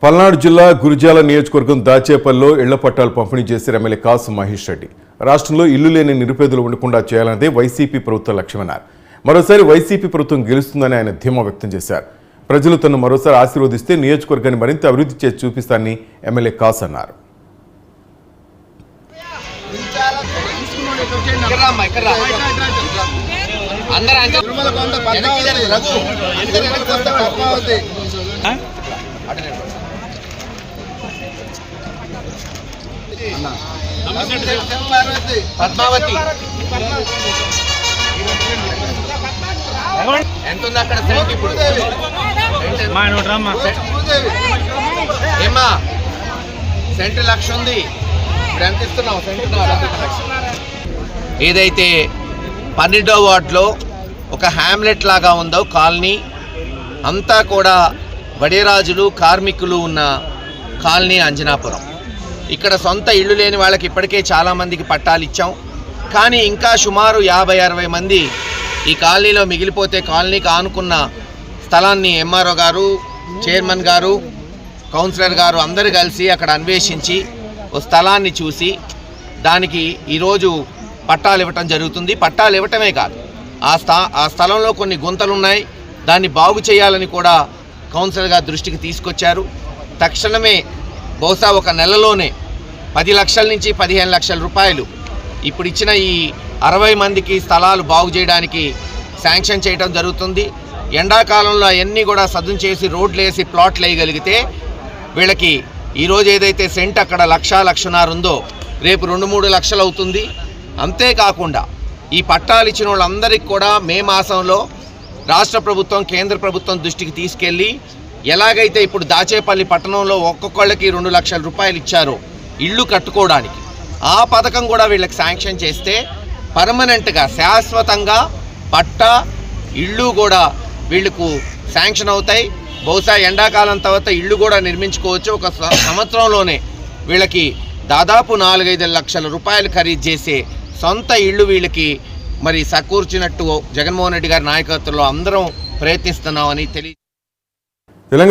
పల్నాడు జిల్లా గురిజాల నియోజకవర్గం దాచేపల్లిలో ఇళ్ల పట్టాలు పంపిణీ చేశారు ఎమ్మెల్యే కాసు మహేష్ రెడ్డి. రాష్ట్రంలో ఇల్లు లేని నిరుపేదలు ఉండకుండా చేయాలన్నదే వైసీపీ ప్రభుత్వ లక్ష్యమన్నారు. మరోసారి వైసీపీ ప్రభుత్వం గెలుస్తుందని ఆయన ధీమా వ్యక్తం చేశారు. ప్రజలు తనను మరోసారి ఆశీర్వదిస్తే నియోజకవర్గాన్ని మరింత అభివృద్ధి చేసి చూపిస్తానని ఎమ్మెల్యే కాసు అన్నారు. పద్మావతి ఎంత ఉంది అక్కడ సెంట్? ఇప్పుడు ఏమా సెంట్ 1,00,000 ఉంది. ఇప్పుడు ఎంత ఇస్తున్నావు సెంట్? ఏదైతే 12వ వార్డులో ఒక హ్యామ్లెట్ లాగా ఉందో కాలనీ అంతా కూడా వడిరాజులు కార్మికులు ఉన్న కాలనీ అంజనాపురం. ఇక్కడ సొంత ఇళ్ళు లేని వాళ్ళకి ఇప్పటికే చాలామందికి పట్టాలు ఇచ్చాం. కానీ ఇంకా సుమారు 50-60 మంది ఈ కాలనీలో మిగిలిపోతే కాలనీకి ఆనుకున్న స్థలాన్ని ఎంఆర్ఓ గారు, చైర్మన్ గారు, కౌన్సిలర్ గారు అందరూ కలిసి అక్కడ అన్వేషించి ఓ స్థలాన్ని చూసి దానికి ఈరోజు పట్టాలు ఇవ్వటం జరుగుతుంది. పట్టాలు ఇవ్వటమే కాదు, ఆ స్థలంలో కొన్ని గుంతలు ఉన్నాయి, దాన్ని బాగు చేయాలని కూడా కౌన్సిలర్ గారు దృష్టికి తీసుకొచ్చారు. తక్షణమే బహుశా ఒక నెలలోనే 10 లక్షల నుంచి 15 లక్షల రూపాయలు ఇప్పుడు ఇచ్చిన ఈ 60 మందికి స్థలాలు బాగు చేయడానికి శాంక్షన్ చేయడం జరుగుతుంది. ఎండాకాలంలో అవన్నీ కూడా సదును చేసి రోడ్లు వేసి ప్లాట్లు వేయగలిగితే వీళ్ళకి ఈరోజు ఏదైతే సెంట్ అక్కడ 1,00,000-1,50,000 ఉందో రేపు 2-3 లక్షలు అవుతుంది. అంతేకాకుండా ఈ పట్టాలు ఇచ్చిన వాళ్ళందరికీ కూడా మే మాసంలో రాష్ట్ర ప్రభుత్వం, కేంద్ర ప్రభుత్వం దృష్టికి తీసుకెళ్ళి ఎలాగైతే ఇప్పుడు దాచేపల్లి పట్టణంలో ఒక్కొక్కళ్ళకి 2 లక్షల రూపాయలు ఇచ్చారో ఇళ్ళు కట్టుకోవడానికి, ఆ పథకం కూడా వీళ్ళకి శాంక్షన్ చేస్తే పర్మనెంట్గా శాశ్వతంగా పట్టా ఇళ్ళు కూడా వీళ్ళకు శాంక్షన్ అవుతాయి. బహుశా ఎండాకాలం తర్వాత ఇళ్ళు కూడా నిర్మించుకోవచ్చు. ఒక సంవత్సరంలోనే వీళ్ళకి దాదాపు 4-5 లక్షల రూపాయలు ఖరీదు చేసే సొంత ఇళ్ళు వీళ్ళకి మరి సమకూర్చినట్టు జగన్మోహన్ రెడ్డి గారి నాయకత్వంలో అందరం ప్రయత్నిస్తున్నామని తెలియ